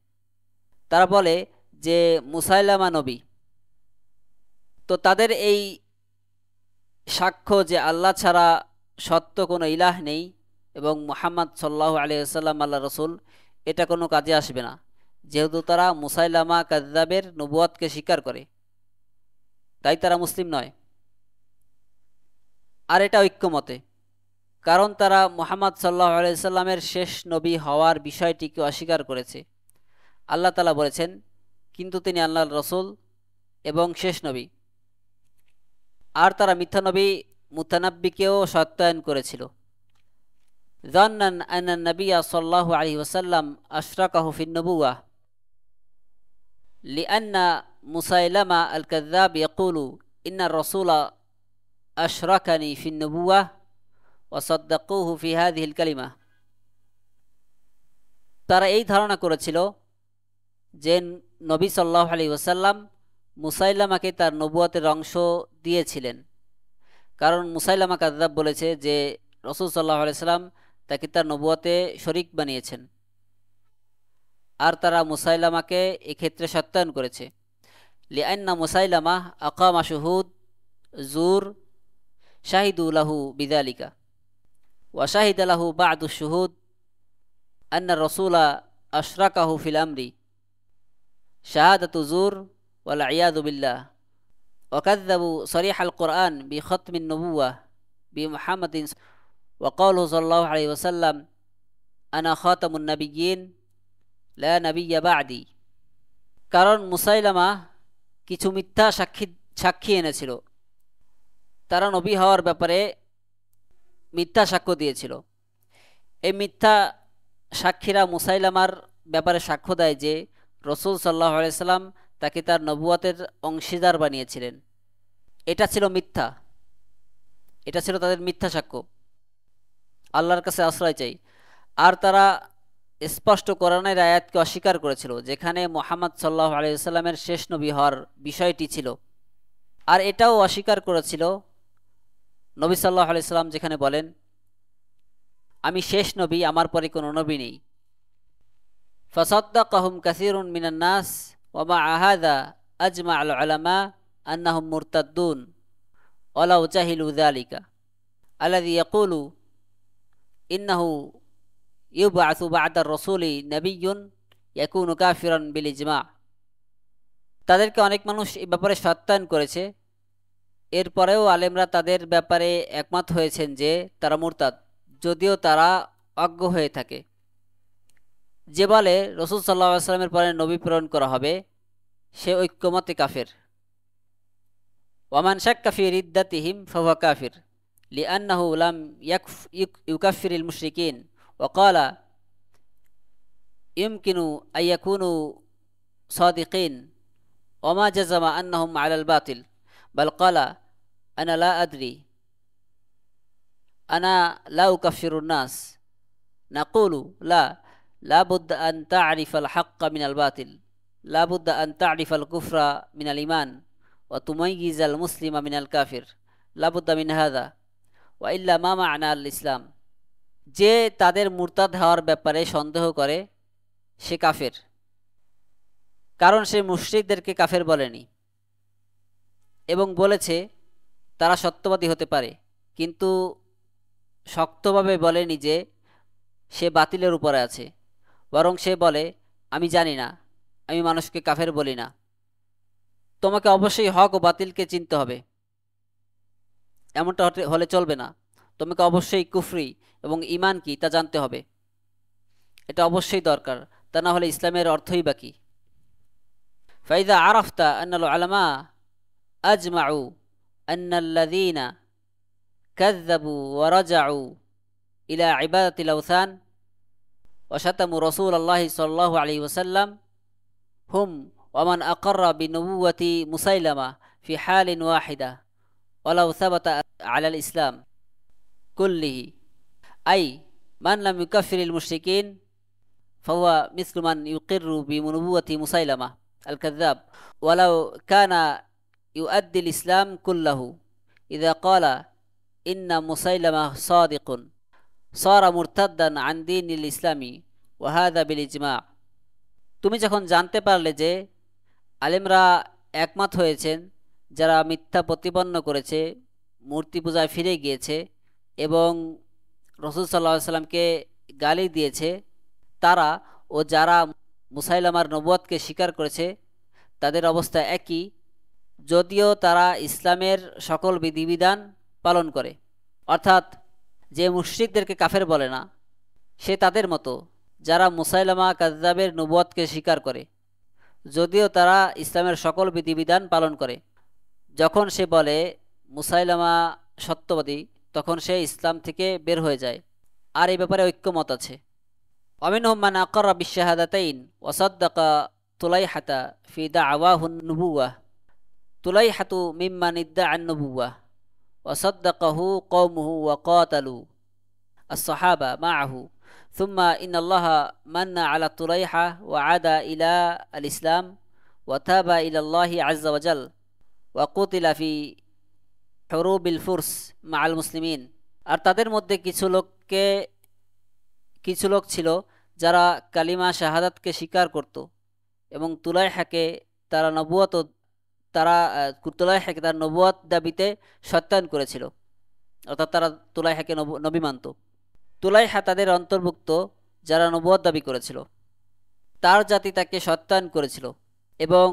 S1: তারা বলে যে মুসাইলামা নবী। তো তাদের এই সাক্ষ্য যে আল্লাহ ছাড়া সত্য কোনো ইলাহ নেই এবং মুহাম্মদ সাল্লাল্লাহু আলাইহি ওয়াসাল্লাম আল্লাহর রাসূল, এটা কোনো কাজে আসবে না, যেহেতু তারা মুসাইলামা কাযযাবের নবুয়তকে স্বীকার করে, তাই তারা মুসলিম নয়। আর এটা ঐক্যমতে, কারণ তারা মুহাম্মদ সাল্লাল্লাহু আলাইহি ওয়াসাল্লামের শেষ নবী হওয়ার বিষয়টিকে অস্বীকার করেছে। আল্লাহ তাআলা বলেছেন কিন্তু তিনি আল্লাহর রাসূল এবং শেষ নবী। আর তারা মিথ্যা নবী মুতানাব্বিকেও সত্যায়ন করেছিল। যান্নান আন্না নবিয়্য সাল্লাল্লাহু আলাইহি ওয়াসাল্লাম আশরাকাহু ফিন নবুওয়াহ লিআন্না মুসাইলামা আল কাযযাব ইয়াকুলু ইন্না রাসূলা আশরাকানি ফিন নবুওয়াহ ওয়া সাদ্দাকুহু ফি হাযিহিল কালিমা। তারা এই ধারণা করেছিল যে নবী সাল্লাল্লাহু আলাইহি ওয়াসাল্লাম মুসাইলামাকে তার নবুয়তের অংশ দিয়েছিলেন, কারণ মুসাইলামা কাযযাব বলেছে যে রাসূল সাল্লাল্লাহু আলাইহি সাল্লাম তাকে তার নবুয়তে শরীক বানিয়েছেন, আর তারা মুসাইলামাকে এক্ষেত্রে সত্যায়ন করেছে। লিআন্না মুসাইলামা আকামা শুহুদ জুর শাহিদু লাহু বিযালিকা ওয়া শাহিদা লাহু বা'দু শুহুদ আন্না রাসূলা আশরাকাহু ফিল আমরি শাহাদাতু জুর ওয়াল ইয়াযু বিল্লাহ ওয়া কাযযাবু সরিহাল কুরআন বিখাতমিন নবুওয়াহ বিমুহাম্মাদিন ওয়া ক্বালুহু সাল্লাল্লাহু আলাইহি ওয়াসাল্লাম আনা খাতামুন নাবিয়্যিন লা নাবিয়্যা বা'দি। কারণ মুসাইলামা কিছু মিথ্যা সাক্ষী এনেছিল, তারা নবী হওয়ার ব্যাপারে মিথ্যা সাক্ষ্য দিয়েছিল। এই মিথ্যা সাক্ষীরা মুসাইলামার ব্যাপারে সাক্ষ্য দেয় যে রাসূল সাল্লাল্লাহু আলাইহি সাল্লাম তাকে তার নবুয়তের অংশীদার বানিয়েছিলেন। এটা ছিল মিথ্যা, এটা ছিল তাদের মিথ্যা সাক্ষ্য। আল্লাহর কাছে আশ্রয় চাই। আর তারা স্পষ্ট কোরআনের আয়াতকে অস্বীকার করেছিল যেখানে মুহাম্মদ সাল্লাল্লাহু আলাইহি ওয়াসাল্লামের শেষ নবী হওয়ার বিষয়টি ছিল। আর এটাও অস্বীকার করেছিল নবী সাল্লাল্লাহু আলাইহি সাল্লাম যেখানে বলেন, আমি শেষ নবী, আমার পরে কোনো নবী নেই। ফাসাদ্দাকাহুম কাসীরুন মিনান নাস ওয়া মা'a হাযা আজমা'আল উলামা আন্নাহুম মুরতাদ্দুন ওয়ালাউ জাহিলু যালিকা আল্লাযী ইয়াকুলু ইন্নাহু ইউবআসু বা'দার রাসূলি নাবিয়্যুন ইয়াকুনু কাফিরান বিল ইজমা'। তাদেরকে অনেক মানুষ এই ব্যাপারে সত্যায়ন করেছে, এরপরেও আলেমরা তাদের ব্যাপারে একমত হয়েছেন যে তারা মুরতাদ, যদিও তারা অজ্ঞ হয়ে থাকে। যে বলে রাসূল সাল্লাল্লাহু আলাইহি ওয়াসাল্লামের পরে নবী প্রেরণ করা হবে সে ঐক্যমতে কাফের। ওয়ামান শাক্কা ফি রিদ্দাতিহিম ফাহুয়া কাফির লিআন্নাহু লাম ইউকাফিরিল মুশরিকিন ওয়া ক্বালা ইমকিনু আইয়াকুনু সাদিকিন ওয়া মা জাযামা আন্নাহুম আলাল বাতিল বাল ক্বালা আনা লা আদরি আনা লা উকাফিরুন নাস নাকুলু লা বুদ্দা আন তা'রিফাল হাক্কা মিনাল বাতিল লা বুদ্দা আন তা'রিফাল কুফরা মিনাল ঈমান ওয়া তুমাইয়িজাল মুসলিমা মিনাল কাফির লা বুদ্দা মিন হাযা ওয়া ইল্লা মা মা'না আল ইসলাম। যে তাদের মুরতাদ হওয়ার ব্যাপারে সন্দেহ করে সে কাফের, কারণ সে মুশরিকদেরকে কাফের বলেনি এবং বলেছে তারা সত্যবাদী হতে পারে, কিন্তু শক্তভাবে বলেনি যে সে বাতিলের উপরে আছে। বরং সে বলে আমি জানি না, আমি মানুষকে কাফের বলি না। তোমাকে অবশ্যই হক ও বাতিলকে চিনতে হবে, এমনটা হলে চলবে না। তোমাকে অবশ্যই কুফরি এবং ঈমান কি তা জানতে হবে, এটা অবশ্যই দরকার, তা না হলে ইসলামের অর্থই বাকি। ফাইদা আরাফতা আন্নাল উলামা আজমাউ আন্নাল্লাযীনা কাযযাবু ওয়া রাজাউ ইলা ইবাদাতিল আওথান ওয়া শাতামু রাসূলুল্লাহি সাল্লাল্লাহু আলাইহি ওয়াসাল্লাম হুম ওয়া মান আকাররা বিনুবুওয়াতি মুসাইলামা ফি হালিন ওয়াহিদা ওয়ালাউ সাবাতা আলাল ইসলাম কুল্লিহি আই মান লাম ইউকাফিরিল মুশরিকিন ফাহুয়া মিসলু মান ইউকিররু বিনুবুওয়াতি মুসাইলামা আল কাযযাব ওয়ালাউ কানা ইউআদ্দিল ইসলাম কুল্লাহু ইযা ক্বালা ইন্না মুসাইলামা সাদিকুন সারা মুরতাদ্দান আন দীনিল ইসলামি ওয়া হাযা বিল ইজমা'। তুমি যখন জানতে পারলে যে আলেমরা একমত হয়েছেন, যারা মিথ্যা প্রতিপন্ন করেছে, মূর্তি পূজায় ফিরে গিয়েছে এবং রাসূল সাল্লাল্লাহু আলাইহি ওয়াসাল্লামকে গালি দিয়েছে, তারা ও যারা মুসাইলামার নবুয়তকে স্বীকার করেছে তাদের অবস্থা একই, যদিও তারা ইসলামের সকল বিধিবিধান পালন করে। অর্থাৎ যে মুশরিকদেরকে কাফের বলে না সে তাদের মতো যারা মুসাইলামা কাযযাবের নবুয়তকে স্বীকার করে, যদিও তারা ইসলামের সকল বিধিবিধান পালন করে। যখন সে বলে মুসাইলামা সত্যবাদী তখন সে ইসলাম থেকে বের হয়ে যায়। আর এই ব্যাপারে ঐক্যমত আছে। ওয়ামিনহুম মান আকাররা বিশ-শাহাদাতাইন ওয়া সাদ্দাকা তুলাইহাতা ফি দা'ওয়াহুন নুবুওয়াহ তুলাইহাতু মিম্মান ইদ্দাআন নুবুওয়াহ ওয়া সাদ্দাকাহু কওমুহু ওয়া কাতালু as-সাহাবা মা'আহু সুম্মা ইন্নাল্লাহা মান্না আলা তুলাইহা ওয়া আদা ইলা আল-ইসলাম ওয়া তাবা ইলাল্লাহি আযজা ওয়া জাল ওয়া কুতিলা ফি হুরুবিল ফুরস মাআল মুসলিমিন। আর তাদের মধ্যে কিছু লোক ছিল যারা কালিমা শাহাদাতকে স্বীকার করত এবং তুলাইহাকে তার নবুয়ত দাবিতে সত্যায়ন করেছিল, অর্থাৎ তারা তুলাইহাকে নবী মানত। তুলাইহা তাদের অন্তর্ভুক্ত যারা নবুয়ত দাবি করেছিল। তার জাতি তাকে সত্যায়ন করেছিল এবং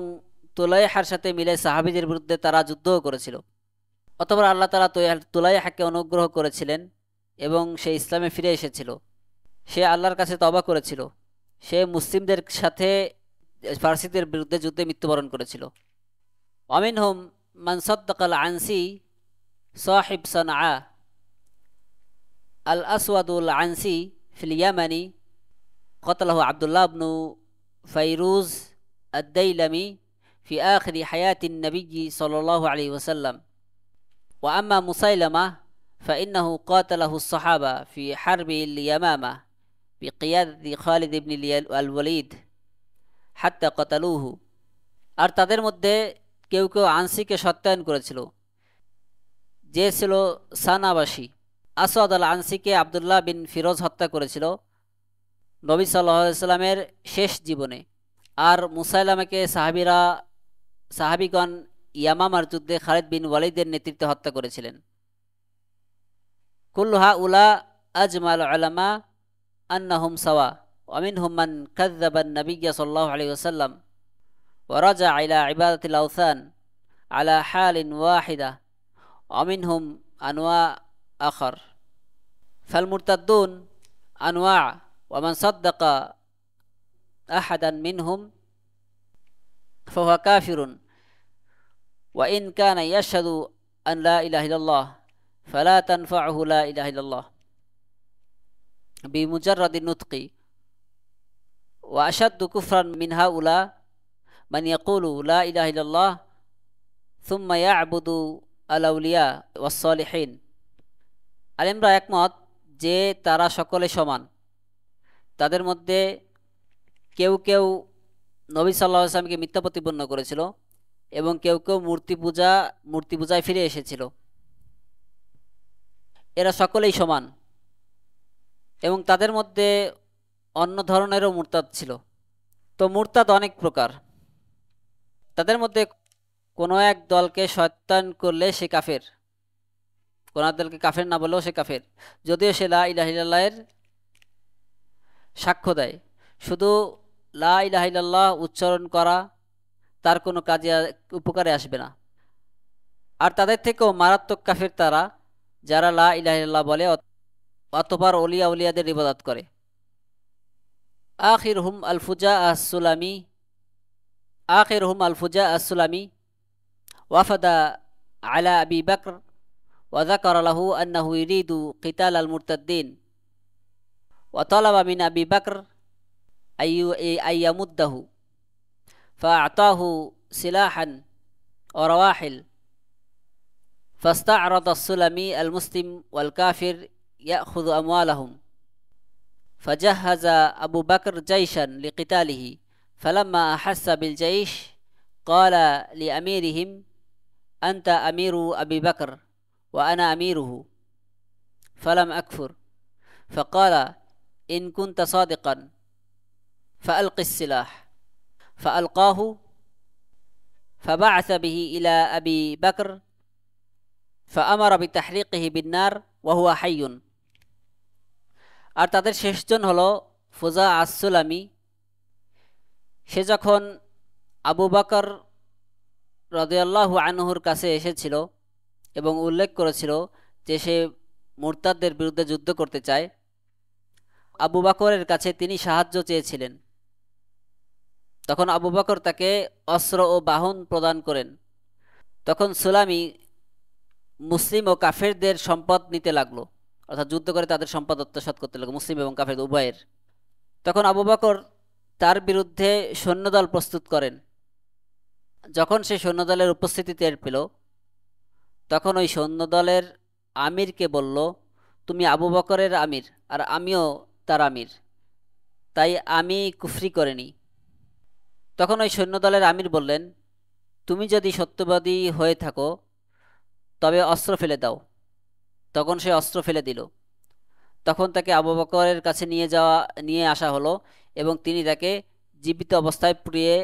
S1: তুলাইহার সাথে মিলে সাহাবীদের বিরুদ্ধে তারা যুদ্ধও করেছিল। অতঃপর আল্লাহ তাআলা তুলাইহাকে অনুগ্রহ করেছিলেন এবং সে ইসলামে ফিরে এসেছিল। সে আল্লাহর কাছে তওবা করেছিল। সে মুসলিমদের সাথে ফার্সিদের বিরুদ্ধে যুদ্ধে মৃত্যুবরণ করেছিল। ওয়ামিনহুম মান সাদ্দাকাল আনসি সাহিব সানআ আল আসওয়াদুল আনসি ফিল ইয়ামানি قتله عبد الله بن فيروز الديلمي في آخر حياة النبي صلى الله عليه وسلم. وأما مسيلمة فإنه قاتله الصحابة في حرب اليمامة بقيادة خالد بن الوليد حتى قتلوه. আর তাদের মধ্যে কেউ কেউ আনসিকে সত্যায়ন করেছিল, যে ছিল সানাবাসী। আসওয়াদ আল আনসিকে আবদুল্লাহ বিন ফিরোজ হত্যা করেছিল নবী সাল্লাল্লাহু আলাইহি সাল্লামের শেষ জীবনে। আর মুসাইলামাকে সাহাবিগণ ইয়ামামার যুদ্ধে খালিদ বিন ওয়ালিদের নেতৃত্বে হত্যা করেছিলেন। কুল্লু হাউলা আজমাল উলামা আন্নাহুম সাওয়া ওয়া মিনহুম মান কাযযাবা an-নাবিয়্য সাল্লাল্লাহু আলাইহি ওয়াসাল্লাম ওয়া রাজা ইলা ইবাদাতিল আওসান আলা হালিন ওয়াহিদা ওয়া মিনহুম আনওয়া আখার ফাল মুরতাদ্দুন আনওয়া ওয়া মান সাদ্দাকা আহাদান মিনহুম ফাহুয়া কাফিরুন ওয়া ইন কানা ইয়াশহাদু আন লা ইলাহা ইল্লাল্লাহ ফালা তানফাউহু লা ইলাহা ইল্লাল্লাহ বিমুজাররাদি নুতকি। ওয়া আশাদ্দু কুফরান মিন হাউলা মান ইয়াকুলু লা ইলাহা ইল্লাল্লাহ সুম্মা ইয়া'বুদু আল আউলিয়া ওয়াস সালিহিন। আলেমরা একমত যে তারা সকলে সমান। তাদের মধ্যে কেউ কেউ নবী সাল্লাল্লাহু আলাইহি ওয়াসাল্লামকে মিথ্যা প্রতিপন্ন করেছিল এবং কেউ কেউ মূর্তি পূজায় ফিরে এসেছিল। এরা সকলেই সমান এবং তাদের মধ্যে অন্য ধরনেরও মুরতাদ ছিল। তো মুরতাদ অনেক প্রকার। তাদের মধ্যে কোনো এক দলকে সত্যায়ন করলে সে কাফের, কোনো এক দলকে কাফের না বললেও সে কাফের, যদিও সে লা ইলাহা ইল্লাল্লাহর সাক্ষ্য দেয়। শুধু লা ইলাহা ইল্লাল্লাহ উচ্চারণ করা তার কোনো উপকারে আসবে না। আর তাদের থেকেও মারাত্মক কাফের তারা যারা লা ইলাহা ইল্লাল্লাহ বলে অতঃপর উলিয়াদের ইবাদত করে। আখিরহুম আল ফুজা আস-সুলামি ওয়াফাদা আলা আবি বকর ওয়া যাকারা লাহু আন্নাহু ইরিদু কিতাল আল মুরতাদ্দিন ওয়া তালাবা মিন আবি বকর আইয়ামুদ্দাহু ফাআতাহু সিলাহান ওয়া রাওয়াহিল فاستعرض السلمي المسلم والكافر يأخذ أموالهم فجهز أبو بكر جيشا لقتاله فلما أحس بالجيش قال لأميرهم أنت أمير أبي بكر وأنا أميره فلم أكفر فقال إن كنت صادقا فألق السلاح فألقاه فبعث به إلى أبي بكر فأمر بتحريقه بالنار وهو حي। আর তাদের শেষজন হলো ফুজা আস-সুলামি। সে যখন আবু বকর রাদিয়াল্লাহু আনহুর কাছে এসেছিল এবং উল্লেখ করেছিল যে সে মুরতাদদের বিরুদ্ধে যুদ্ধ করতে চায়, আবু বকরের কাছে তিনি সাহায্য চেয়েছিলেন। তখন আবু বকর তাকে অস্ত্র ও বাহন প্রদান করেন। তখন সুলামি মুসলিম ও কাফেরদের সম্পদ নিতে লাগলো, অর্থাৎ যুদ্ধ করে তাদের সম্পদ আত্মসাৎ করতে লাগলো, মুসলিম এবং কাফের উভয়ের। তখন আবু বকর তার বিরুদ্ধে সৈন্যদল প্রস্তুত করেন। যখন সে সৈন্যদলের উপস্থিতি টের পেল, তখন ওই সৈন্যদলের আমিরকে বলল, তুমি আবু বকরের আমির আর আমিও তার আমির, তাই আমি কুফরি করিনি। তখন ওই সৈন্যদলের আমির বললেন, তুমি যদি সত্যবাদী হয়ে থাকো তবে অস্ত্র ফেলে দাও। তখন সে অস্ত্র ফেলে দিল। তখন তাকে আবু বকরের কাছে নিয়ে আসা হলো এবং তিনি তাকে জীবিত অবস্থায় পুড়িয়ে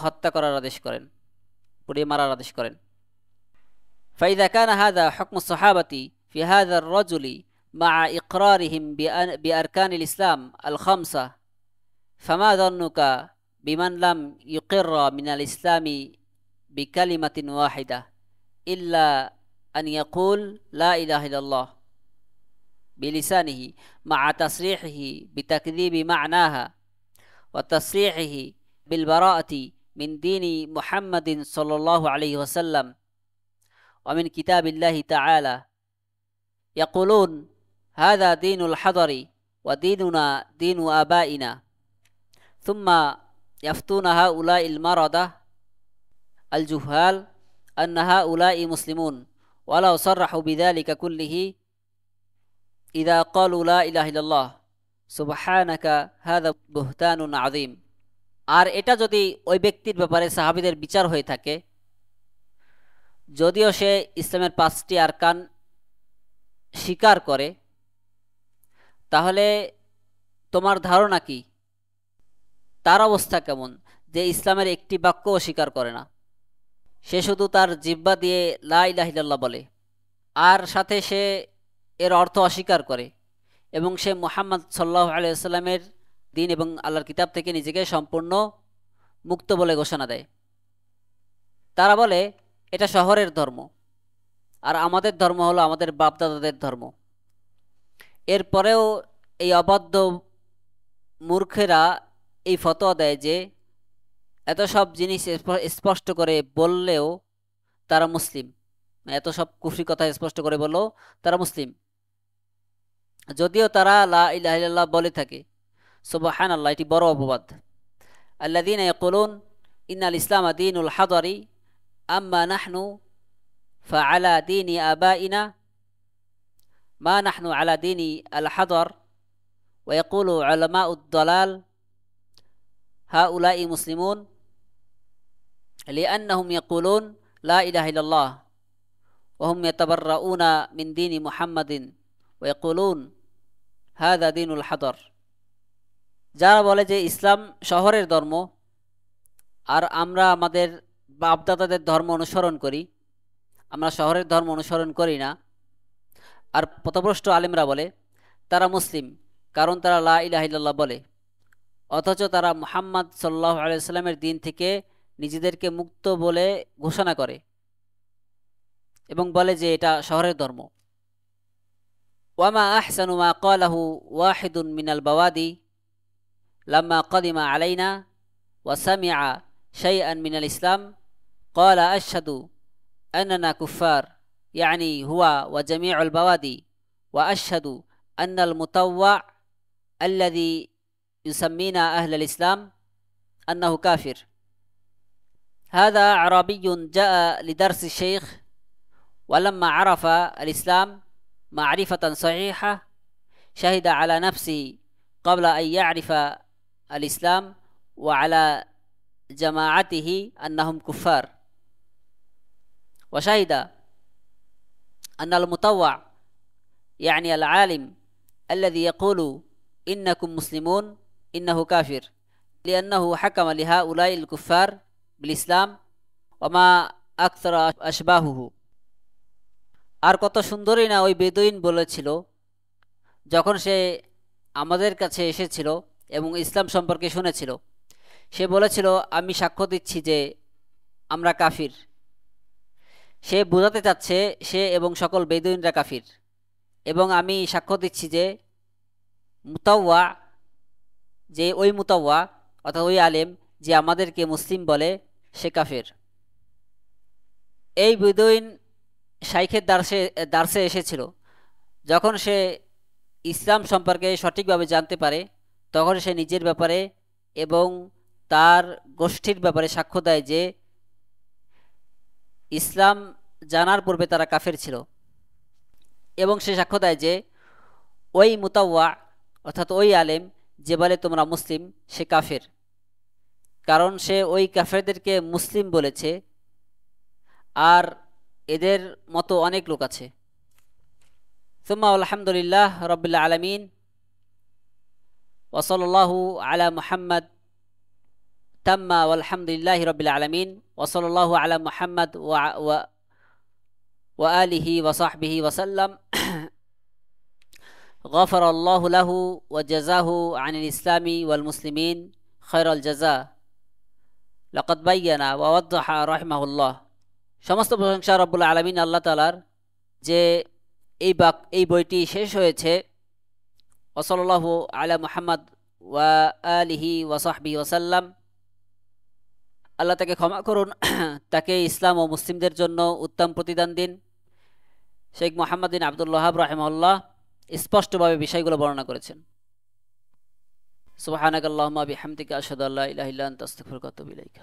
S1: হত্যা করার আদেশ করেন, পুড়িয়ে মারার আদেশ করেন। فإذا كان هذا حكم الصحابة في هذا الرجل مع إقرارهم بأركان الإسلام الخمسة، فما ظنك بمن لم يقر من الإسلام بكلمة واحدة إلا أن يقول لا إله إلا الله بلسانه مع تصريحه بتكذيب معناها وتصريحه بالبراءة من دين محمد صلى الله عليه وسلم ومن كتاب الله تعالى، يقولون هذا دين الحضر وديننا دين آبائنا، ثم يفتون هؤلاء المردة الجهال أن هؤلاء مسلمون ولو صرحوا بذلك كله إذا قالوا لا إله إلا الله سبحانك هذا بهتان عظيم। আর এটা যদি ওই ব্যক্তির ব্যাপারে সাহাবীদের বিচার হয়ে থাকে, যদিও সে ইসলামের 5টি আরকান স্বীকার করে, তাহলে তোমার ধারণা কি তার অবস্থা কেমন যে ইসলামের একটি বাক্যও স্বীকার করে না? সে শুধু তার জিহ্বা দিয়ে লা ইলাহা ইল্লাল্লাহ বলে, আর সাথে সে এর অর্থ অস্বীকার করে এবং সে মুহাম্মদ সাল্লাল্লাহু আলাইহি ওয়াসাল্লামের দিন এবং আল্লাহর কিতাব থেকে নিজেকে সম্পূর্ণ মুক্ত বলে ঘোষণা দেয়। তারা বলে এটা শহরের ধর্ম, আর আমাদের ধর্ম হলো আমাদের বাপদাদাদের ধর্ম। এরপরেও এই অবাধ্য মূর্খেরা এই ফতোয়া দেয় যে এত সব জিনিস স্পষ্ট করে বললেও তারা মুসলিম, এত সব কুফরি কথা স্পষ্ট করে বললেও তারা মুসলিম, যদিও তারা লা ইলাহা ইল্লাল্লাহ বলে থাকে। সুবহানাল্লাহ, এটি বড় অপবাদ। আল্লাযীনা ইয়াকুলুন ইন্নাল ইসলামা দীনুল হাদরি আম্মা নাহনু ফাআলা দীনি আবাইনা মা নাহনু আলা দীনি আল হাদর ওয়া ইয়াকুলু উলামাউদ দালাল হাউলাই মুসলিমুন লিআন্নাহুম ইয়াকুলুন লা ইলাহা ইল্লাল্লাহ ওয়া হুম ইয়াতাবাররাউনা মিন দীনি মুহাম্মাদিন ওয়া ইয়াকুলুন হাযা দীনুল হাদর। যারা বলে যে ইসলাম শহরের ধর্ম আর আমরা আমাদের বাপদাদাদের ধর্ম অনুসরণ করি, আমরা শহরের ধর্ম অনুসরণ করি না, আর পথভ্রষ্ট আলেমরা বলে তারা মুসলিম কারণ তারা লা ইলাহা ইল্লাল্লাহ বলে, অথচ তারা মুহাম্মদ সাল্লাল্লাহু আলাইহি ওয়াসাল্লামের দিন থেকে নিজেদেরকে মুক্ত বলে ঘোষণা করে এবং বলে যে এটা শহরের ধর্ম। ওয়ামা আহসানু মা ক্বালাহু ওয়াহিদুন মিনাল বাওয়াদি লাম্মা কাদিমা আলাইনা ওয়া সামিআ শাইআন মিনাল ইসলাম ক্বালা আশহাদু আন্নানা কুফার ইয়ানি হুয়া ওয়া জামিউল বাওয়াদি ওয়া আশহাদু আন্নাল মুতাওয়া আল্লাযী يسمينا أهل الإسلام أنه كافر. هذا أعرابي جاء لدرس الشيخ ولما عرف الإسلام معرفة صحيحة شهد على نفسه قبل أن يعرف الإسلام وعلى جماعته أنهم كفار، وشهد أن المطوع يعني العالم الذي يقول إنكم مسلمون إنه كافر لأنه حكم لهؤلاء الكفار بالإسلام وما أكثر أشباهه। আর কত সুন্দরই না ওই বেদুইন বলেছিল যখন সে আমাদের কাছে এসেছিল এবং ইসলাম সম্পর্কে শুনেছিল। সে বলেছিল আমি সাক্ষ্য দিচ্ছি যে আমরা কাফির। সে বোঝাতে চাচ্ছে সে এবং সকল বেদুইনরা কাফির, এবং আমি সাক্ষ্য দিচ্ছি যে মুতাওয়া, যে ওই মুতাওয়া অর্থাৎ ওই আলেম যে আমাদেরকে মুসলিম বলে, সে কাফের। এই বেদুইন শাইখের দার্সে এসেছিল। যখন সে ইসলাম সম্পর্কে সঠিকভাবে জানতে পারে তখন সে নিজের ব্যাপারে এবং তার গোষ্ঠীর ব্যাপারে সাক্ষ্য দেয় যে ইসলাম জানার পূর্বে তারা কাফের ছিল, এবং সে সাক্ষ্য দেয় যে ওই মুতাওয়া অর্থাৎ ওই আলেম যে বলে তোমরা মুসলিম, সে কাফের, কারণ সে ওই কাফেরদেরকে মুসলিম বলেছে। আর এদের মতো অনেক লোক আছে। সুম্মা আলহামদুলিল্লাহ রাব্বিল আলামিন ওয়া সাল্লাল্লাহু আলা মুহাম্মদ তাম্মা ওয়ালহামদুলিল্লাহি রাব্বিল আলামিন ওয়া সাল্লাল্লাহু আলা মুহাম্মদ ওয়া আলিহি ওয়া সাহবিহি ওয়া সাল্লাম গফারাল্লাহু লাহু ওয়া জাযাহু আনিল ইসলামি ওয়াল মুসলিমিন খায়রাল জাযা লাকাদ বায়্যানা ওয়া ওয়াদ্দাহা রাহিমাহুল্লাহ। সমস্ত প্রশংসা রব্বুল আলামিন আল্লাহ তাআলার, যে এই বইটি শেষ হয়েছে। ওয়া সাল্লাল্লাহু আলা মুহাম্মদ ওয়া আলিহি ওয়া সাহবিহি ওয়া সাল্লাম। আল্লাহ তাকে ক্ষমা করুন, তাকে ইসলাম ও মুসলিমদের জন্য উত্তম প্রতিদান দিন। শেখ মুহাম্মদ বিন আব্দুল ওয়াহাব রাহিমাহুল্লাহ স্পষ্টভাবে বিষয়গুলো বর্ণনা করেছেন। সুবহানাকাল্লাহুম্মা বিহামদিকা আশহাদু আল্লা ইলাহা ইল্লা আনতা আস্তাগফিরুকা ওয়া আতুবু ইলাইক।